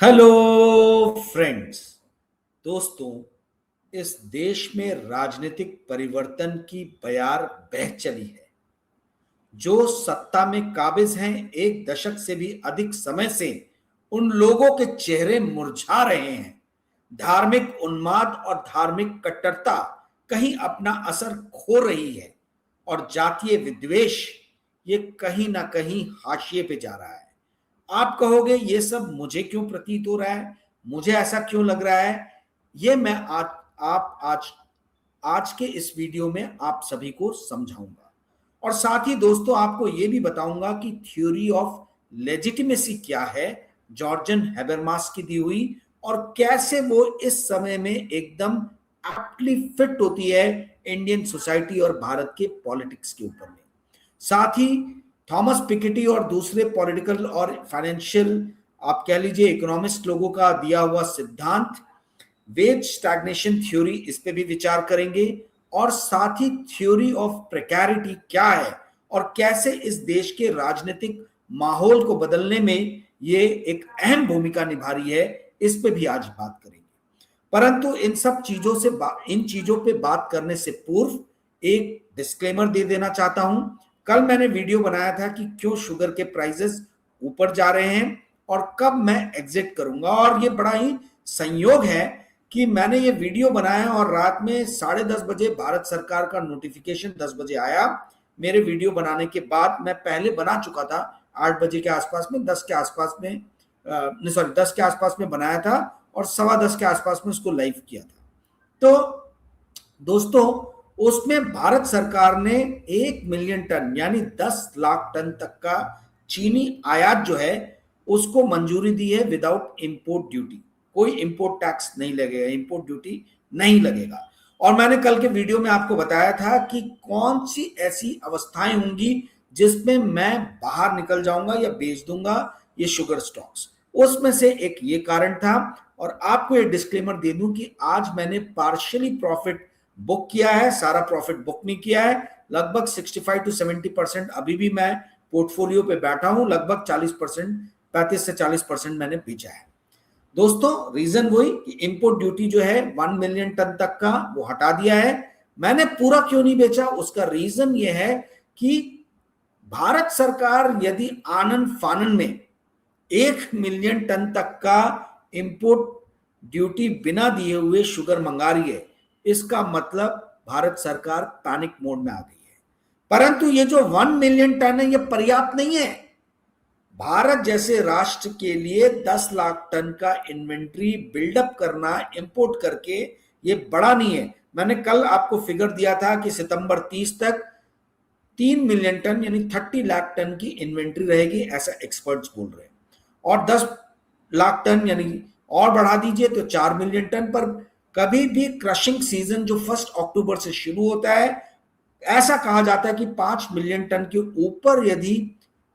Hello friends. दोस्तों, इस देश में राजनीतिक परिवर्तन की बयार बह चली है। जो सत्ता में काबिज हैं, एक दशक से भी अधिक समय से उन लोगों के चेहरे मुरझा रहे हैं। धार्मिक उन्माद और धार्मिक कट्टरता कहीं अपना असर खो रही है और जातीय विद्वेष ये कहीं ना कहीं हाशिए पे जा रहा है। आप कहोगे ये सब मुझे क्यों प्रतीत हो रहा है, मुझे ऐसा क्यों लग रहा है? ये मैं आज आप आज आज के इस वीडियो में आप सभी को समझाऊंगा और साथ ही दोस्तों आपको ये भी बताऊंगा कि थ्योरी ऑफ लेजिटिमेसी क्या है, जॉर्जन हैबरमास की दी हुई, और कैसे वो इस समय में एकदम एप्टली फिट होती है इंडियन सोसाइटी और भारत के पॉलिटिक्स के ऊपर में। साथ ही थॉमस पिकेटी और दूसरे पॉलिटिकल और फाइनेंशियल, आप कह लीजिए इकोनॉमिस्ट लोगों का दिया हुआ सिद्धांत वेज स्टैग्नेशन थ्योरी, इस पे भी विचार करेंगे। और साथ ही थ्योरी ऑफ प्रेकैरिटी क्या है और कैसे इस देश के राजनीतिक माहौल को बदलने में ये एक अहम भूमिका निभा रही है, इस पे भी आज बात करेंगे। परंतु इन चीजों पे बात करने से पूर्व एक डिस्क्लेमर दे देना चाहता हूं। कल मैंने वीडियो बनाया था कि क्यों शुगर के प्राइसेस ऊपर जा रहे हैं और कब मैं एग्जिट करूंगा, और ये बड़ा ही संयोग है कि मैंने ये वीडियो बनाया और रात में 10:30 बजे भारत सरकार का नोटिफिकेशन 10 बजे आया। मेरे वीडियो बनाने के बाद मैं पहले बना चुका था 8 बजे के आसपास में, 10 के आसपास में, सॉरी 10 के आसपास में बनाया था और 10:15 के आसपास में उसको लाइव किया था। तो दोस्तों, उसमें भारत सरकार ने 1 मिलियन टन यानी 10 लाख टन तक का चीनी आयात जो है उसको मंजूरी दी है विदाउट इंपोर्ट ड्यूटी। कोई इंपोर्ट टैक्स नहीं लगेगा, इंपोर्ट ड्यूटी नहीं लगेगा। और मैंने कल के वीडियो में आपको बताया था कि कौन सी ऐसी अवस्थाएं होंगी जिसमें मैं बाहर निकल जाऊंगा या बेच दूंगा ये शुगर स्टॉक्स। उसमें से एक ये कारण था। और आपको ये डिस्क्लेमर दे दूं कि आज मैंने पार्शियली प्रॉफिट बुक किया है, सारा प्रॉफिट बुक नहीं किया है। लगभग 65 to 70% अभी भी मैं पोर्टफोलियो पे बैठा हूं, लगभग 40%, 35 से 40% मैंने बेचा है। दोस्तों, रीजन वही कि इंपोर्ट ड्यूटी जो है 1 मिलियन टन तक का वो हटा दिया है। मैंने पूरा क्यों नहीं बेचा, उसका रीजन ये है कि भारत सरकार यदि आनन फानन में 1 मिलियन टन तक का इंपोर्ट ड्यूटी बिना दिए हुए शुगर मंगा रही है, इसका मतलब भारत सरकार पैनिक मोड में आ गई है। परंतु ये जो 1 मिलियन टन है ये पर्याप्त नहीं है। भारत जैसे राष्ट्र के लिए 10 लाख टन का इन्वेंट्री बिल्डअप करना इंपोर्ट करके ये बड़ा नहीं है। मैंने कल आपको फिगर दिया था कि सितंबर 30 तक 3 मिलियन टन यानी 30 लाख टन की इन्वेंट्री रहेगी, ऐसा एक्सपर्ट्स बोल रहे हैं। और 10 लाख टन यानी और बढ़ा दीजिए तो 4 मिलियन टन। पर कभी भी क्रशिंग सीजन जो 1 अक्टूबर से शुरू होता है, ऐसा कहा जाता है कि 5 मिलियन टन के ऊपर यदि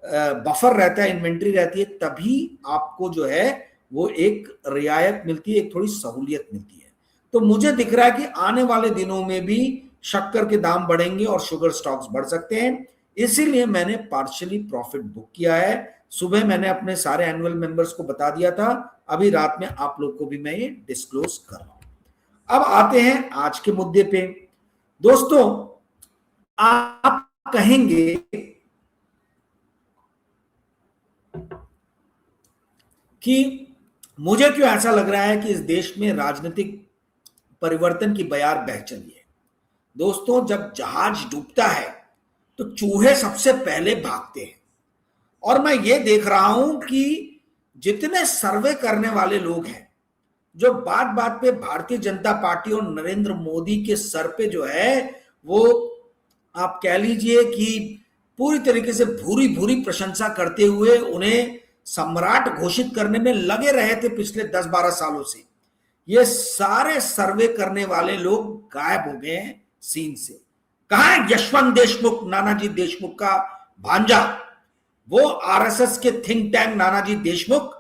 बफर रहता है, इन्वेंट्री रहती है, तभी आपको जो है वो एक रियायत मिलती है, एक थोड़ी सहूलियत मिलती है। तो मुझे दिख रहा है कि आने वाले दिनों में भी शक्कर के दाम बढ़ेंगे और शुगर स्टॉक्स बढ़ सकते हैं। इसीलिए मैंने पार्शियली प्रॉफिट बुक किया है। सुबह मैंने अपने सारे एनुअल मेंबर्स को बता दिया था, अभी रात में आप लोग को भी मैं ये डिस्क्लोज कर रहा हूं। अब आते हैं आज के मुद्दे पे। दोस्तों, आप कहेंगे कि मुझे क्यों ऐसा लग रहा है कि इस देश में राजनीतिक परिवर्तन की बयार बह चली है। दोस्तों, जब जहाज डूबता है तो चूहे सबसे पहले भागते हैं। और मैं ये देख रहा हूं कि जितने सर्वे करने वाले लोग हैं, जो बात बात पे भारतीय जनता पार्टी और नरेंद्र मोदी के सर पे जो है वो, आप कह लीजिए कि पूरी तरीके से भूरी भूरी प्रशंसा करते हुए उन्हें सम्राट घोषित करने में लगे रहे थे पिछले 10-12 सालों से, ये सारे सर्वे करने वाले लोग गायब हो गए हैं सीन से। कहां है यशवंत देशमुख, नानाजी देशमुख का भांजा, वो आरएसएस के थिंक टैंक नानाजी देशमुख,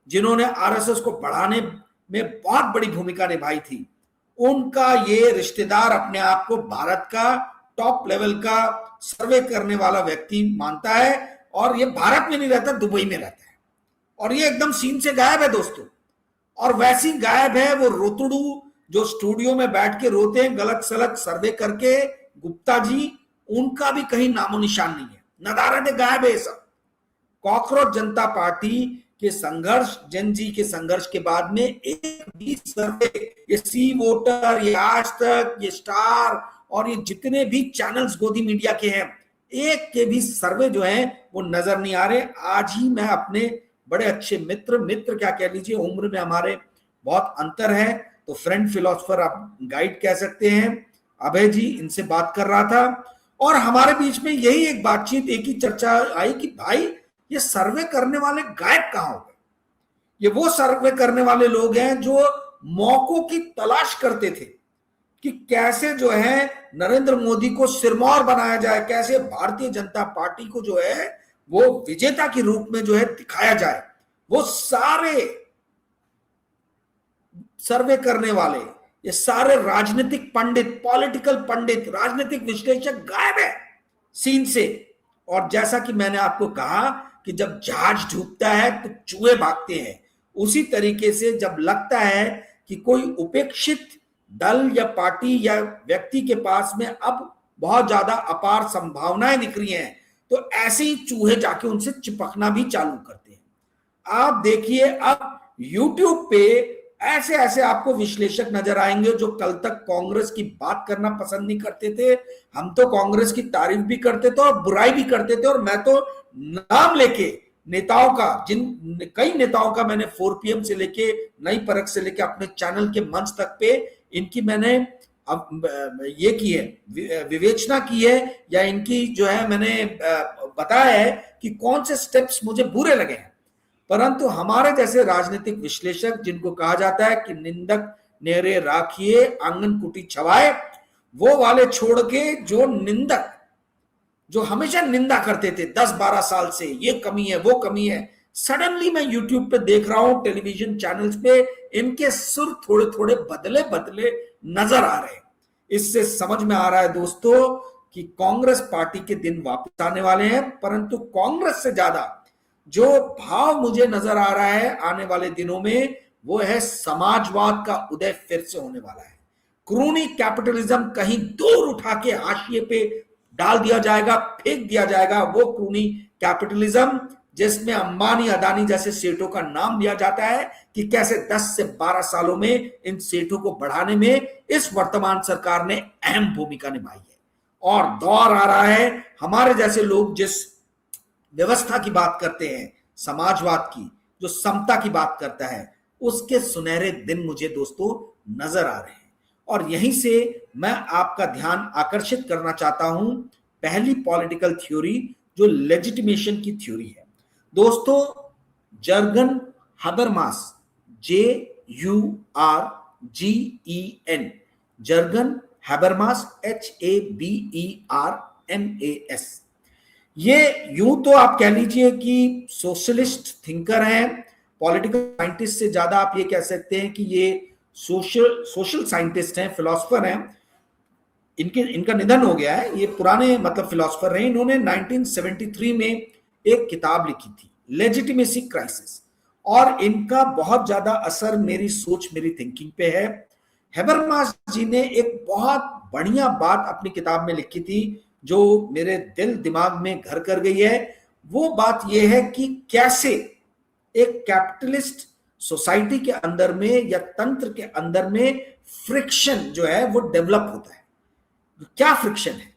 जिन्होंने आरएसएस को बढ़ाने में बहुत बड़ी भूमिका निभाई थी। उनका ये रिश्तेदार अपने आप को भारत का टॉप लेवल का सर्वे करने वाला व्यक्ति मानता है, और ये भारत में नहीं रहता, दुबई में रहता है। और ये एकदम सीन से गायब है दोस्तों। और वैसी गायब है वो रोतड़ू जो स्टूडियो में बैठ के रोते हैं गलत सलत सर्वे करके, गुप्ता जी, उनका भी कहीं नामो निशान नहीं है, नदारद गायब है सब। कॉकरोच जनता पार्टी के संघर्ष, जन जी के संघर्ष के बाद में एक भी सर्वे, ये सी वोटर, ये आज तक, ये स्टार और ये जितने भी चैनल्स गोदी मीडिया के हैं, एक के भी सर्वे जो है वो नजर नहीं आ रहे। आज ही मैं अपने बड़े अच्छे मित्र क्या कह लीजिए, उम्र में हमारे बहुत अंतर है, तो फ्रेंड फिलोसफर आप गाइड कह सकते हैं, अभय जी, इनसे बात कर रहा था और हमारे बीच में यही एक बातचीत, एक ही चर्चा आई कि भाई ये सर्वे करने वाले गायब कहां हो गए। ये वो सर्वे करने वाले लोग हैं जो मौकों की तलाश करते थे कि कैसे जो है नरेंद्र मोदी को सिरमौर बनाया जाए, कैसे भारतीय जनता पार्टी को जो है वो विजेता के रूप में जो है दिखाया जाए। वो सारे सर्वे करने वाले, ये सारे राजनीतिक पंडित, पॉलिटिकल पंडित, राजनीतिक विश्लेषक गायब है सीन से। और जैसा कि मैंने आपको कहा कि जब जहाज डूबता है तो चूहे भागते हैं, उसी तरीके से जब लगता है कि कोई उपेक्षित दल या पार्टी या व्यक्ति के पास में अब बहुत ज्यादा अपार संभावनाएं दिख रही हैं, तो ऐसे ही चूहे जाके उनसे चिपकना भी चालू करते हैं। आप देखिए अब YouTube पे ऐसे ऐसे आपको विश्लेषक नजर आएंगे जो कल तक कांग्रेस की बात करना पसंद नहीं करते थे। हम तो कांग्रेस की तारीफ भी करते थे और बुराई भी करते थे, और मैं तो नाम लेके नेताओं का, कई नेताओं का मैंने 4 PM से लेके नई परख से लेके अपने चैनल के मंच तक पे इनकी मैंने ये की है, विवेचना की है, या इनकी जो है मैंने बताया है कि कौन से स्टेप्स मुझे बुरे लगे हैं। परंतु हमारे जैसे राजनीतिक विश्लेषक, जिनको कहा जाता है कि निंदक नेरे राखिए आंगन कुटी छवाए, वो वाले छोड़ के जो निंदक, जो हमेशा निंदा करते थे 10-12 साल से, ये कमी है वो कमी है, सडनली मैं यूट्यूब पे देख रहा हूं, टेलीविजन चैनल्स पे इनके सुर थोड़े थोड़े बदले बदले नजर आ रहे हैं। इससे समझ में आ रहा है दोस्तों कि कांग्रेस पार्टी के दिन वापस आने वाले हैं। परंतु कांग्रेस से ज्यादा जो भाव मुझे नजर आ रहा है आने वाले दिनों में, वो है समाजवाद का उदय फिर से होने वाला है। क्रूनी कैपिटलिज्म कहीं दूर उठा के हाशिए पे डाल दिया जाएगा, फेंक दिया जाएगा। वो क्रूनी कैपिटलिज्म जिसमें अंबानी अदानी जैसे सेठों का नाम लिया जाता है कि कैसे 10 से 12 सालों में इन सेठों को बढ़ाने में इस वर्तमान सरकार ने अहम भूमिका निभाई है। और दौर आ रहा है हमारे जैसे लोग जिस व्यवस्था की बात करते हैं, समाजवाद की, जो समता की बात करता है, उसके सुनहरे दिन मुझे दोस्तों नजर आ रहे हैं। और यहीं से मैं आपका ध्यान आकर्षित करना चाहता हूं पहली पॉलिटिकल थ्योरी, जो लेजिटिमेशन की थ्योरी है दोस्तों। Jurgen Habermas, JURGEN, Jurgen Habermas, HABERMAS, ये यूं तो आप कह लीजिए कि सोशलिस्ट थिंकर हैं, पॉलिटिकल साइंटिस्ट से ज्यादा आप ये कह सकते हैं कि ये सोशल साइंटिस्ट हैं, फिलोसफर हैं। इनका निधन हो गया है, ये पुराने मतलब फिलोसफर रहे। इन्होंने 1973 में एक किताब लिखी थी, लेजिटिमेसी क्राइसिस, और इनका बहुत ज्यादा असर मेरी सोच, मेरी थिंकिंग पे है। हैबरमास जी ने एक बहुत बढ़िया बात अपनी किताब में लिखी थी जो मेरे दिल दिमाग में घर कर गई है। वो बात यह है कि कैसे एक कैपिटलिस्ट सोसाइटी के अंदर में या तंत्र के अंदर में फ्रिक्शन जो है वो डेवलप होता है। क्या फ्रिक्शन है?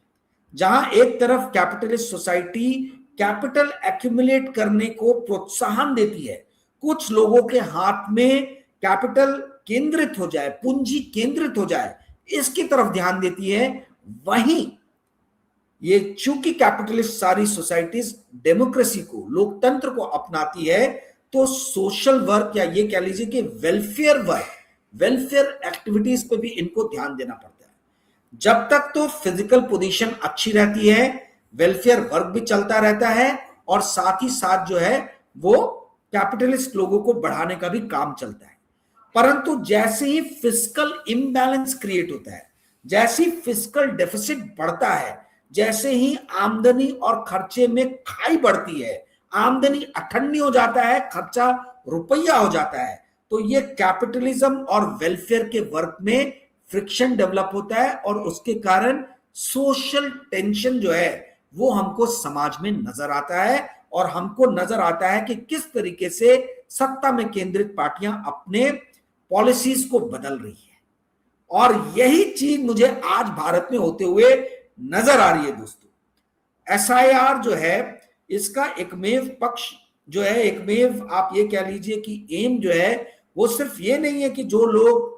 जहां एक तरफ कैपिटलिस्ट सोसाइटी कैपिटल एक्यूमुलेट करने को प्रोत्साहन देती है, कुछ लोगों के हाथ में कैपिटल केंद्रित हो जाए, पूंजी केंद्रित हो जाए, इसकी तरफ ध्यान देती है। वहीं ये चूंकि कैपिटलिस्ट सारी सोसाइटीज डेमोक्रेसी को, लोकतंत्र को अपनाती है, तो सोशल वर्क या ये कह लीजिए कि वेलफेयर वर्क, वेलफेयर एक्टिविटीज पे भी इनको ध्यान देना पड़ता है। जब तक तो फिजिकल पोजीशन अच्छी रहती है, वेलफेयर वर्क भी चलता रहता है, और साथ ही साथ जो है वो कैपिटलिस्ट लोगों को बढ़ाने का भी काम चलता है। परंतु जैसे ही फिस्कल इम्बैलेंस क्रिएट होता है, जैसे ही फिस्कल डेफिसिट बढ़ता है, जैसे ही आमदनी और खर्चे में खाई बढ़ती है, आमदनी अठन्नी हो जाता है, खर्चा रुपया हो जाता है। तो ये कैपिटलिज्म और वेलफेयर के वर्क में फ्रिक्शन डेवलप होता है और उसके कारण सोशल टेंशन जो है वो हमको समाज में नजर आता है और हमको नजर आता है कि किस तरीके से सत्ता में केंद्रित पार्टियां अपने पॉलिसीज को बदल रही है। और यही चीज मुझे आज भारत में होते हुए नजर आ रही है दोस्तों। एसआईआर जो है इसका एकमेव पक्ष जो है, एकमेव आप ये कह लीजिए कि एम जो है वो सिर्फ ये नहीं है कि जो लोग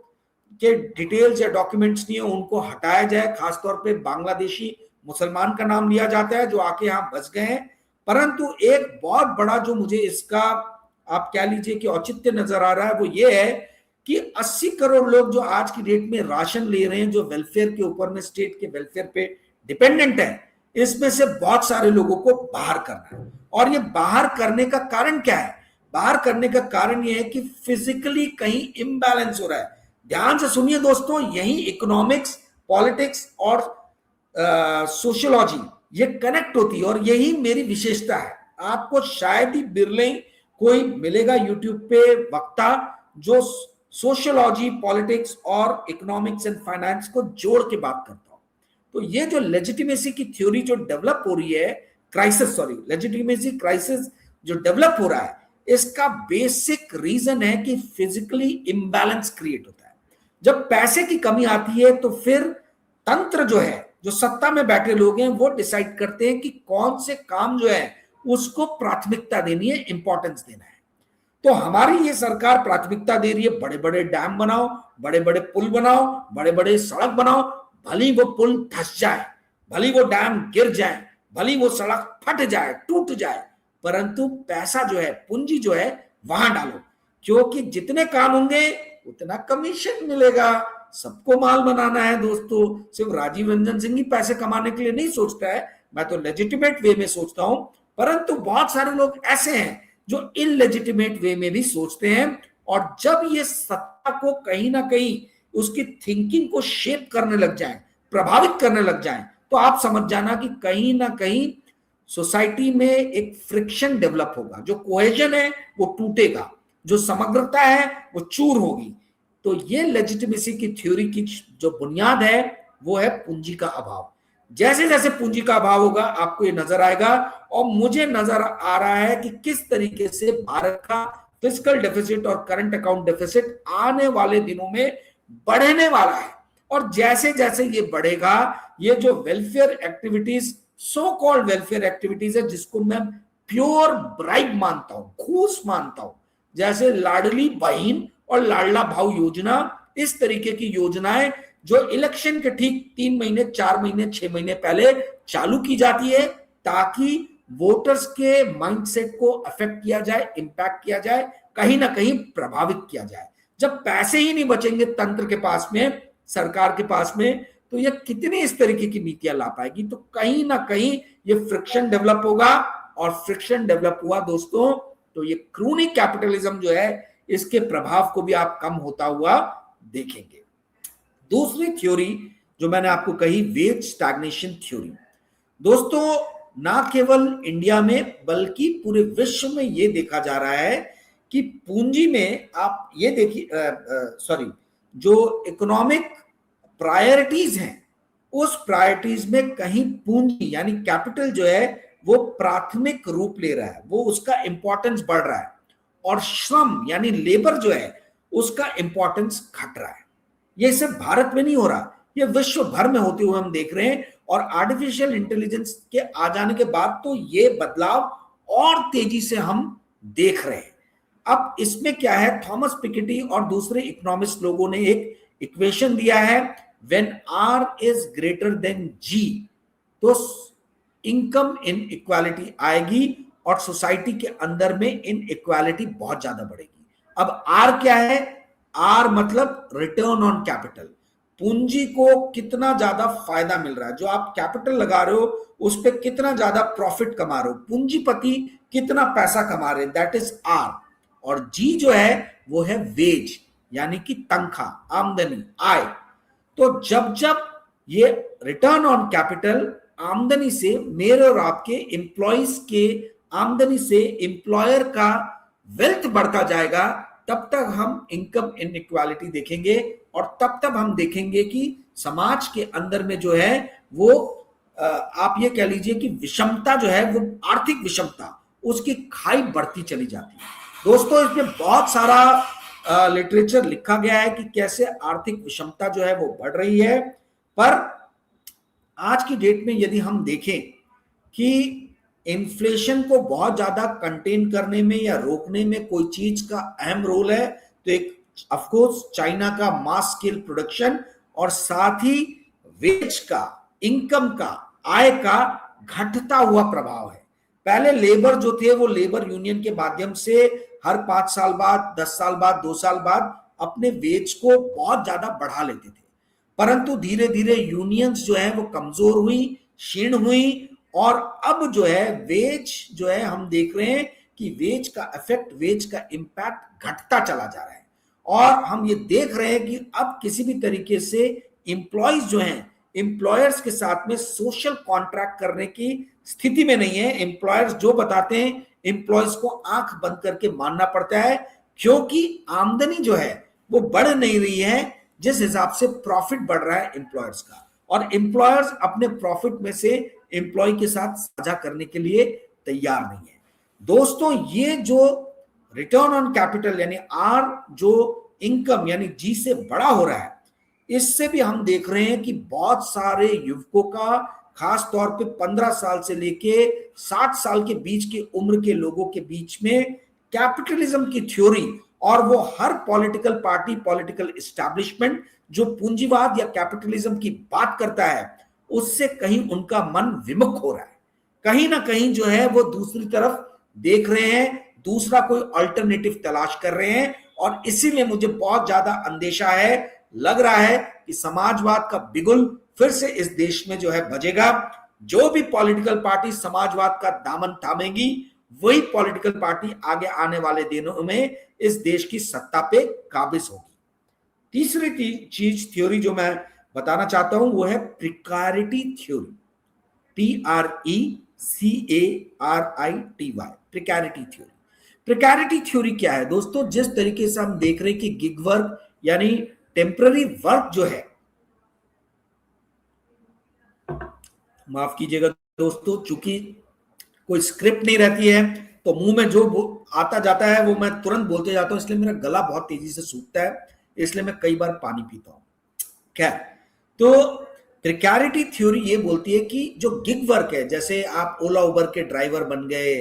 के डिटेल्स या डॉक्यूमेंट्स नहीं है उनको हटाया जाए, खासतौर पे बांग्लादेशी मुसलमान का नाम लिया जाता है जो आके यहाँ बस गए हैं, परंतु एक बहुत बड़ा जो मुझे इसका आप कह लीजिए कि औचित्य नजर आ रहा है वो ये है कि 80 करोड़ लोग जो आज की डेट में राशन ले रहे हैं, जो वेलफेयर के ऊपर में, स्टेट के वेलफेयर पे डिपेंडेंट है, इसमें से बहुत सारे लोगों को बाहर करना है। और ये बाहर करने का कारण क्या है? बाहर करने का कारण ये है कि फिजिकली कहीं इम्बैलेंस हो रहा है। ध्यान से सुनिए दोस्तों, यही इकोनॉमिक्स, पॉलिटिक्स और सोशियोलॉजी ये कनेक्ट होती है और यही मेरी विशेषता है। आपको शायद ही बिरले कोई मिलेगा यूट्यूब पे वक्ता जो सोशियोलॉजी, पॉलिटिक्स और इकोनॉमिक्स एंड फाइनेंस को जोड़ के बात करता हो। तो ये जो लेजिटिमेसी की थ्योरी जो डेवलप हो रही है, लेजिटिमेसी क्राइसिस जो डेवलप हो रहा है, इसका बेसिक रीजन है कि फिजिकली इम्बैलेंस क्रिएट होता है। जब पैसे की कमी आती है तो फिर तंत्र जो है, जो सत्ता में बैठे लोग हैं, वो डिसाइड करते हैं कि कौन से काम जो है उसको प्राथमिकता देनी है, इंपॉर्टेंस देना है। तो हमारी ये सरकार प्राथमिकता दे रही है बड़े बड़े डैम बनाओ, बड़े बड़े पुल बनाओ, बड़े बड़े सड़क बनाओ, भली वो पुल धस जाए, भली वो डैम गिर जाए, भली वो सड़क फट जाए, टूट जाए, परंतु पैसा जो है, पूंजी जो है वहां डालो, क्योंकि जितने काम होंगे उतना कमीशन मिलेगा। सबको माल बनाना है दोस्तों। सिर्फ राजीव रंजन सिंह ही पैसे कमाने के लिए नहीं सोचता है, मैं तो लेजिटिमेट वे में सोचता हूं, परंतु बहुत सारे लोग ऐसे हैं जो इनलेजिटिमेट वे में भी सोचते हैं। और जब ये सत्ता को कहीं ना कहीं उसकी थिंकिंग को शेप करने लग जाए, प्रभावित करने लग जाए, तो आप समझ जाना कि कहीं ना कहीं सोसाइटी में एक फ्रिक्शन डेवलप होगा, जो कोहेजन है वो टूटेगा, जो समग्रता है वो चूर होगी। तो ये लेजिटिमेसी की थ्योरी की जो बुनियाद है वो है पूंजी का अभाव। जैसे जैसे पूंजी का अभाव होगा आपको ये नजर आएगा, और मुझे नजर आ रहा है कि किस तरीके से भारत का फिस्कल डेफिसिट और करंट अकाउंट डेफिसिट आने वाले दिनों में बढ़ने वाला है। और जैसे जैसे ये बढ़ेगा, ये जो welfare activities, so called welfare activities है, जिसको मैं प्योर ब्राइब मानता हूं, घूस मानता हूं, जैसे लाडली बहन और लाडला भाऊ योजना, इस तरीके की योजनाएं जो इलेक्शन के ठीक 3 महीने, 4 महीने, 6 महीने पहले चालू की जाती है, ताकि वोटर्स के माइंडसेट को अफेक्ट किया जाए, इंपैक्ट किया जाए, कहीं ना कहीं प्रभावित किया जाए। जब पैसे ही नहीं बचेंगे तंत्र के पास में, सरकार के पास में, तो ये कितनी इस तरीके की नीतियां ला पाएगी? तो कहीं ना कहीं ये फ्रिक्शन डेवलप होगा, और फ्रिक्शन डेवलप हुआ दोस्तों तो ये क्रूनी कैपिटलिज्म जो है, इसके प्रभाव को भी आप कम होता हुआ देखेंगे। दूसरी थ्योरी जो मैंने आपको कही, वेज स्टैग्नेशन थ्योरी, दोस्तों ना केवल इंडिया में बल्कि पूरे विश्व में ये देखा जा रहा है कि पूंजी में आप ये देखिए, जो इकोनॉमिक प्रायोरिटीज हैं, उस प्रायोरिटीज में कहीं पूंजी यानी कैपिटल जो है वो प्राथमिक रूप ले रहा है, वो उसका इंपॉर्टेंस बढ़ रहा है, और श्रम यानी लेबर जो है उसका इंपॉर्टेंस घट रहा है। ये सिर्फ भारत में नहीं हो रहा, ये विश्व भर में होते हुए हम देख रहे हैं। और आर्टिफिशियल इंटेलिजेंस के आ जाने के बाद तो ये बदलाव और तेजी से हम देख रहे हैं। अब इसमें क्या है, थॉमस पिकेटी और दूसरे इकोनॉमिस्ट लोगों ने एक इक्वेशन दिया है, when R is greater than G, तो इनकम इन इक्वालिटी आएगी और सोसाइटी के अंदर में इन इक्वालिटी बहुत ज्यादा बढ़ेगी। अब R क्या है? R मतलब रिटर्न ऑन कैपिटल, पूंजी को कितना ज्यादा फायदा मिल रहा है, जो आप कैपिटल लगा रहे हो उस पर कितना ज्यादा प्रॉफिट कमा रहे हो, पूंजीपति कितना पैसा कमा रहे हैं, दैट इज R। और G जो है वो है वेज, यानी कि तनख्वाह, आमदनी, आय। तो जब जब ये रिटर्न ऑन कैपिटल, आमदनी से मेरे और आपके एम्प्लॉइज के आमदनी से एम्प्लॉयर का वेल्थ बढ़ता जाएगा, तब तक हम इनकम इनइक्वालिटी देखेंगे और तब तक हम देखेंगे कि समाज के अंदर में जो है वो आप ये कह लीजिए कि विषमता जो है वो आर्थिक विषमता उसकी खाई बढ़ती चली जाती है। दोस्तों इसमें बहुत सारा लिटरेचर लिखा गया है कि कैसे आर्थिक विषमता जो है वो बढ़ रही है, पर आज की डेट में यदि हम देखें कि इन्फ्लेशन को बहुत ज्यादा कंटेन करने में या रोकने में कोई चीज का अहम रोल है, तो एक ऑफ कोर्स चाइना का मास स्केल प्रोडक्शन और साथ ही वेज का, इनकम का, आय का घटता हुआ प्रभाव है। पहले लेबर जो थे वो लेबर यूनियन के माध्यम से हर 5 साल बाद, 10 साल बाद, 2 साल बाद अपने वेज को बहुत ज्यादा बढ़ा लेते थे, परंतु धीरे धीरे यूनियंस जो है वो कमजोर हुई, क्षीण हुई और अब जो है वेज जो है हम देख रहे हैं कि वेज का इफेक्ट, वेज का इंपैक्ट घटता चला जा रहा है और हम ये देख रहे हैं कि अब किसी भी तरीके से एम्प्लॉयज जो हैं एम्प्लॉयर्स के साथ में सोशल कॉन्ट्रैक्ट करने की स्थिति में नहीं है। एम्प्लॉयर्स जो बताते हैं एम्प्लॉयज को आंख बंद करके मानना पड़ता है, क्योंकि आमदनी जो है वो बढ़ नहीं रही है जिस हिसाब से प्रॉफिट बढ़ रहा है एम्प्लॉयर्स का, और एम्प्लॉयर्स अपने प्रॉफिट में से एम्प्लॉय के साथ साझा करने के लिए तैयार नहीं है। दोस्तों ये जो रिटर्न ऑन कैपिटल यानी आर जो इनकम यानी जी से बड़ा हो रहा है, इससे भी हम देख रहे हैं कि बहुत सारे युवकों का, खास तौर पे 15 साल से लेके 60 साल के बीच की उम्र के लोगों के बीच में कैपिटलिज्म की थ्योरी और वो हर पॉलिटिकल पार्टी, पॉलिटिकल एस्टैब्लिशमेंट जो पूंजीवाद या कैपिटलिज्म की बात करता है उससे कहीं उनका मन विमुख हो रहा है। कहीं ना कहीं जो है वो दूसरी तरफ देख रहे हैं, दूसरा कोई अल्टरनेटिव तलाश कर रहे हैं और इसीलिए मुझे बहुत ज्यादा अंदेशा है, लग रहा है कि समाजवाद का बिगुल फिर से इस देश में जो है बजेगा। जो भी पॉलिटिकल पार्टी समाजवाद का दामन थामेगी वही पॉलिटिकल पार्टी आगे आने वाले दिनों में इस देश की सत्ता पे काबिज होगी। तीसरी चीज थ्योरी जो मैं बताना चाहता हूं वो है प्रिकैरिटी थ्योरी, PRECARITY, प्रिकैरिटी थ्योरी। प्रिकैरिटी थ्योरी क्या है दोस्तों? जिस तरीके से हम देख रहे हैं कि गिग वर्क यानी टेम्पररी वर्क जो है, माफ कीजिएगा दोस्तों, चूंकि कोई स्क्रिप्ट नहीं रहती है तो मुंह में जो आता जाता है वो मैं तुरंत बोलते जाता हूं, इसलिए मेरा गला बहुत तेजी से सूखता है, इसलिए मैं कई बार पानी पीता हूं। खैर, तो प्रिकैरिटी थ्योरी ये बोलती है कि जो गिग वर्क है, जैसे आप ओला उबर के ड्राइवर बन गए,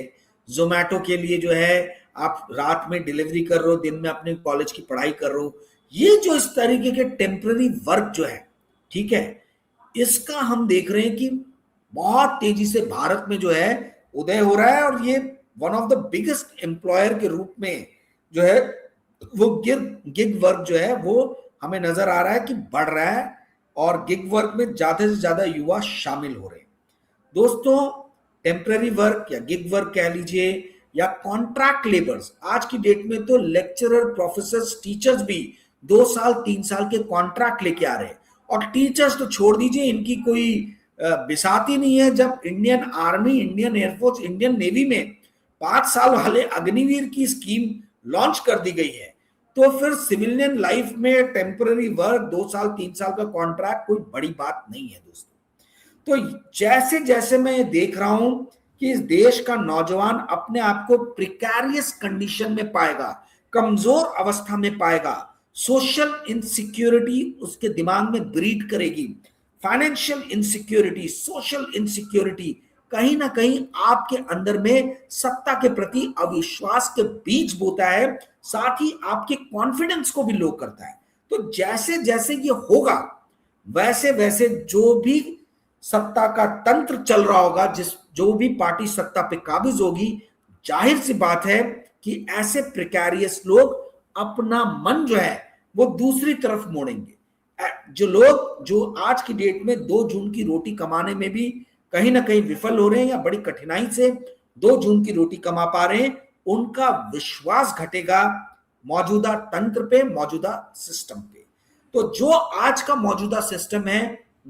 जोमैटो के लिए जो है आप रात में डिलीवरी कर रहे हो, दिन में अपने कॉलेज की पढ़ाई कर रहे हो, ये जो इस तरीके के टेम्पररी वर्क जो है, ठीक है, इसका हम देख रहे हैं कि बहुत तेजी से भारत में जो है उदय हो रहा है और ये one of the biggest employer के रूप में जो है वो गिग वर्क जो है वो हमें नजर आ रहा है कि बढ़ रहा है और गिग वर्क में ज्यादा से ज्यादा युवा शामिल हो रहे हैं। दोस्तों टेम्पररी वर्क या गिग वर्क कह लीजिए या कॉन्ट्रैक्ट लेबर्स, आज की डेट में तो लेक्चरर, प्रोफेसर, टीचर्स भी 2 साल 3 साल के कॉन्ट्रैक्ट लेके आ रहे हैं। और टीचर्स तो छोड़ दीजिए, इनकी कोई बिसात ही नहीं है। जब Indian army, Indian air force, Indian navy में 5 साल वाले अग्निवीर की स्कीम लॉन्च कर दी गई है, तो फिर सिविलियन लाइफ में टेम्पररी वर्क 2 साल 3 साल का कॉन्ट्रैक्ट कोई बड़ी बात नहीं है दोस्तों। तो जैसे जैसे मैं देख रहा हूं कि इस देश का नौजवान अपने आप को प्रिकैरियस कंडीशन में पाएगा, कमजोर अवस्था में पाएगा, सोशल इनसिक्योरिटी उसके दिमाग में ब्रीड करेगी, फाइनेंशियल इनसिक्योरिटी, सोशल इनसिक्योरिटी, कहीं ना कहीं आपके अंदर में सत्ता के प्रति अविश्वास के बीज बोता है, साथ ही आपके कॉन्फिडेंस को भी लो करता है। तो जैसे जैसे ये होगा वैसे वैसे जो भी सत्ता का तंत्र चल रहा होगा, जो भी पार्टी सत्ता पे काबिज होगी, जाहिर सी बात है कि ऐसे प्रिकैरियस लोग अपना मन जो है वो दूसरी तरफ मोड़ेंगे। जो लोग जो आज की डेट में 2 जून की रोटी कमाने में भी कहीं ना कहीं विफल हो रहे हैं या बड़ी कठिनाई से 2 जून की रोटी कमा पा रहे हैं, उनका विश्वास घटेगा मौजूदा तंत्र पे, मौजूदा सिस्टम पे। तो जो आज का मौजूदा सिस्टम है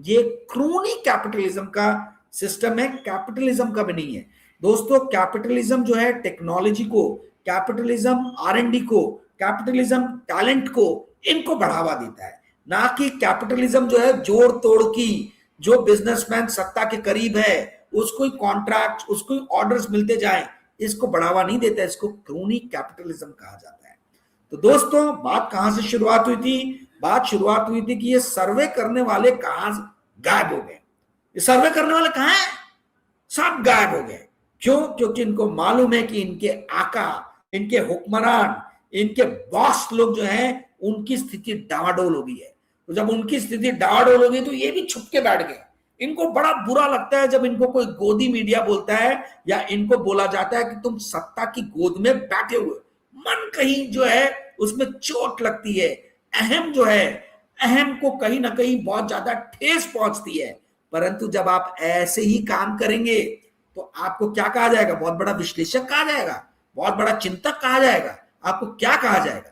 ये क्रोनी कैपिटलिज्म का सिस्टम है, कैपिटलिज्म का भी नहीं है। दोस्तों कैपिटलिज्म जो है टेक्नोलॉजी को, कैपिटलिज्म R&D को, कैपिटलिज्म टैलेंट को, इनको बढ़ावा देता है, ना कि कैपिटलिज्म जो है जोड़ तोड़ की, जो बिजनेसमैन सत्ता के करीब है उसको कॉन्ट्रैक्ट, उसको ऑर्डर्स मिलते जाए, इसको बढ़ावा नहीं देता। इसको क्रोनी कैपिटलिज्म कहा जाता है। तो दोस्तों बात कहां से शुरुआत हुई थी? बात शुरुआत हुई थी कि ये सर्वे करने वाले कहां गायब हो गए। ये सर्वे करने वाले कहां हैं? सब गायब हो गए। क्यों? क्योंकि इनको मालूम है कि इनके आका, इनके हुक्मरान, इनके बॉस लोग जो हैं उनकी स्थिति डावाडोल हो गई है। तो जब उनकी स्थिति डावाडोल हो गई तो ये भी छुप के बैठ गए। इनको बड़ा बुरा लगता है जब इनको कोई गोदी मीडिया बोलता है या इनको बोला जाता है कि तुम सत्ता की गोद में बैठे हुए। मन कहीं जो है उसमें चोट लगती है। अहम जो है, अहम को कहीं ना कहीं बहुत ज्यादा ठेस पहुंचती है। परंतु जब आप ऐसे ही काम करेंगे तो आपको क्या कहा जाएगा? बहुत बड़ा विश्लेषक कहा जाएगा, बहुत बड़ा चिंतक कहा जाएगा। आपको क्या कहा जाएगा?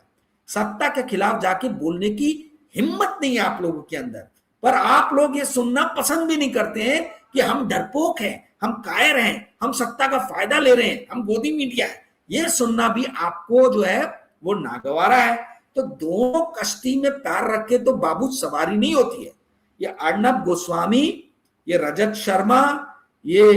सत्ता के खिलाफ जाके बोलने की हिम्मत नहीं है आप लोगों के अंदर। पर आप लोग ये सुनना पसंद भी नहीं करते हैं कि हम डरपोक हैं, हम कायर हैं, हम सत्ता का फायदा ले रहे हैं, हम गोदी मीडिया है। ये सुनना भी आपको जो है वो नागवारा है। तो दोनों कश्ती में पैर रख के तो बाबू सवारी नहीं होती है। ये अर्नब गोस्वामी, ये रजत शर्मा, ये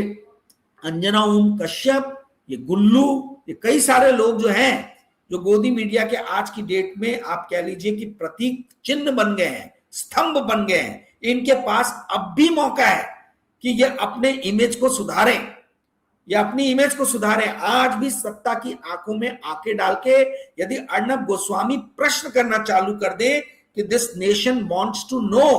अंजना ओम कश्यप, ये गुल्लू, ये कई सारे लोग जो हैं जो गोदी मीडिया के आज की डेट में आप कह लीजिए कि प्रतीक चिन्ह बन गए हैं, स्तंभ बन गए हैं। इनके पास अब भी मौका है कि ये अपने इमेज को सुधारें, ये अपनी इमेज को सुधारें। आज भी सत्ता की आंखों में आंखें डाल के यदि अर्नब गोस्वामी प्रश्न करना चालू कर दे कि this nation wants to know,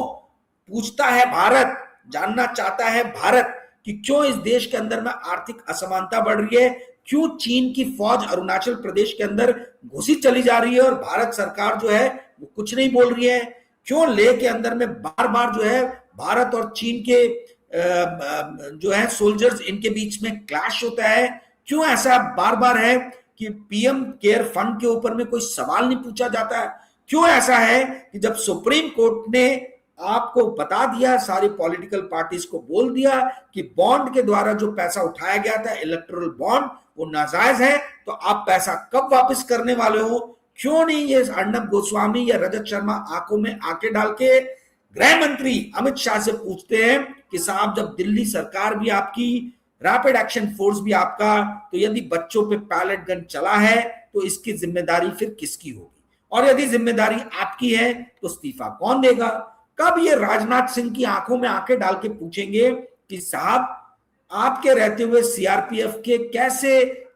पूछता है भारत, जानना चाहता है भारत कि क्यों इस देश के अंदर में आर्थिक असमानता बढ़ रही है, क्यों चीन की फौज अरुणाचल प्रदेश के अंदर घुसी चली जा रही है और भारत सरकार जो है वो कुछ नहीं बोल रही है, क्यों लेह के अंदर में बार बार जो है भारत और चीन के जो है सोल्जर्स इनके बीच में क्लैश होता है, क्यों ऐसा बार बार है कि पीएम केयर फंड के ऊपर में कोई सवाल नहीं पूछा जाता है, क्यों ऐसा है कि जब सुप्रीम कोर्ट ने आपको बता दिया, सारी पॉलिटिकल पार्टीज को बोल दिया कि बॉन्ड के द्वारा जो पैसा उठाया गया था, इलेक्टोरल बॉन्ड, वो नाजायज है, तो आप पैसा कब वापस करने वाले हो? क्यों नहीं ये अर्नब गोस्वामी या रजत शर्मा आंखों में आंखें डाल के गृह मंत्री अमित शाह से पूछते हैं कि साहब जब दिल्ली सरकार भी आपकी, रैपिड एक्शन फोर्स भी आपका, तो यदि बच्चों पे पैलेट गन चला है तो इसकी जिम्मेदारी फिर किसकी होगी? और यदि जिम्मेदारी आपकी है तो इस्तीफा कौन देगा? कब ये राजनाथ सिंह की आंखों में आंखें डाल के पूछेंगे कि साहब आपके रहते हुए सीआरपीएफ के कैसे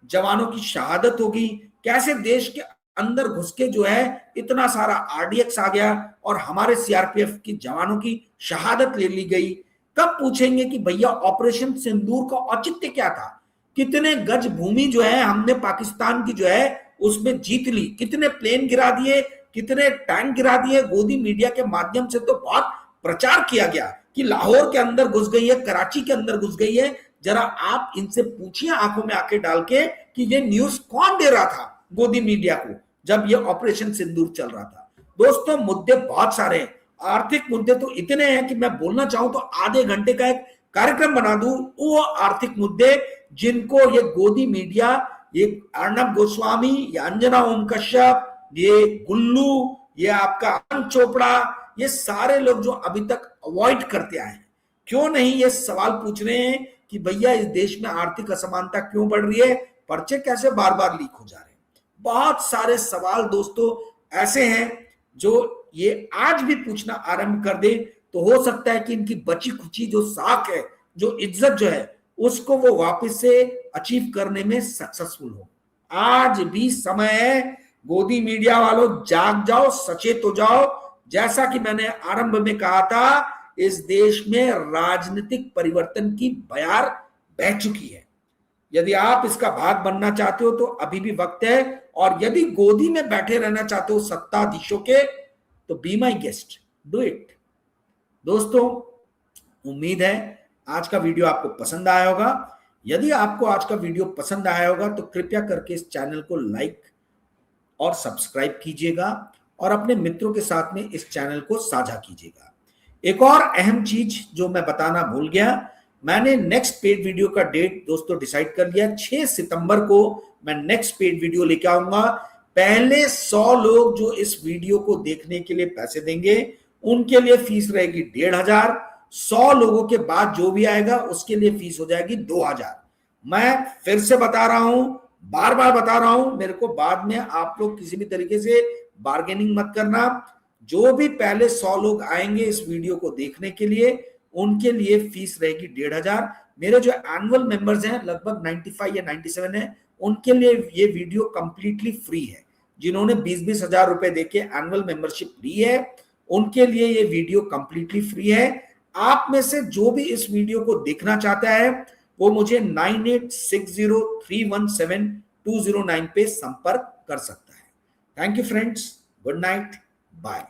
जवानों की शहादत होगी, कैसे देश के अंदर घुस के जो है इतना सारा आरडीएक्स आ गया और हमारे सीआरपीएफ की जवानों की शहादत ले ली गई? कब पूछेंगे कि भैया ऑपरेशन सिंदूर का औचित्य क्या था? कितने गज भूमि जो है हमने पाकिस्तान की जो है उसमें जीत ली, कितने प्लेन गिरा दिए, कितने टैंक गिरा दिए। गोदी मीडिया के माध्यम से तो बहुत प्रचार किया गया कि लाहौर के अंदर घुस गई है, कराची के अंदर घुस गई है। जरा आप इनसे पूछिए आंखों में आंखें डाल के कि ये न्यूज कौन दे रहा था गोदी मीडिया को जब ये ऑपरेशन सिंदूर चल रहा था? दोस्तों मुद्दे बहुत सारे हैं, आर्थिक मुद्दे तो इतने हैं कि मैं बोलना चाहूं तो आधे घंटे का एक कार्यक्रम बना दूं। वो आर्थिक मुद्दे जिनको ये गोदी मीडिया, ये अर्नब गोस्वामी, ये अंजना ओम कश्यप, ये गुल्लू, ये आपका अमन चोपड़ा, ये सारे लोग जो अभी तक अवॉइड करते आए हैं, क्यों नहीं ये सवाल पूछ रहे हैं कि भैया इस देश में आर्थिक असमानता क्यों बढ़ रही है, पर्चे कैसे बार बार लीक हो जा रहे हैं? बहुत सारे सवाल दोस्तों ऐसे हैं जो ये आज भी पूछना आरंभ कर दे तो हो सकता है कि इनकी बची खुची जो साख है, जो इज्जत जो है, उसको वो वापस से अचीव करने में सक्सेसफुल हो। आज भी समय है, गोदी मीडिया वालों जाग जाओ, सचेत हो जाओ। जैसा कि मैंने आरंभ में कहा था, इस देश में राजनीतिक परिवर्तन की बयार बह चुकी है। यदि आप इसका भाग बनना चाहते हो तो अभी भी वक्त है, और यदि गोदी में बैठे रहना चाहते हो सत्ताधीशों के तो be my guest, do it. दोस्तों उम्मीद है आज का वीडियो आपको पसंद आया होगा। यदि आपको आज का वीडियो पसंद आया होगा तो कृपया करके इस चैनल को लाइक और सब्सक्राइब कीजिएगा और अपने मित्रों के साथ में इस चैनल को साझा कीजिएगा। एक और अहम चीज जो मैं बताना भूल गया, मैंने नेक्स्ट पेड वीडियो का डेट दोस्तों डिसाइड कर लिया, 6 सितंबर को मैं नेक्स्ट पेड वीडियो लेके आऊंगा। पहले 100 लोग जो इस वीडियो को देखने के लिए पैसे देंगे उनके लिए फीस रहेगी 1500। 100 लोगों के बाद जो भी आएगा उसके लिए फीस हो जाएगी 2000। मैं फिर से बता रहा हूं, बार बार बता रहा हूं, मेरे को बाद में आप लोग किसी भी तरीके से बार्गेनिंग मत करना। जो भी पहले 100 लोग आएंगे इस वीडियो को देखने के लिए उनके लिए फीस रहेगी 1500। मेरे जो एनुअल मेंबर्स हैं लगभग 95 या 97 है, उनके लिए ये वीडियो कंप्लीटली फ्री है। जिन्होंने 20-20 हजार रुपए देके एनुअल मेंबरशिप ली है उनके लिए ये वीडियो कंप्लीटली फ्री है। आप में से जो भी इस वीडियो को देखना चाहता है वो मुझे 9860317209 पे संपर्क कर सकता है। Thank you friends, good night, bye.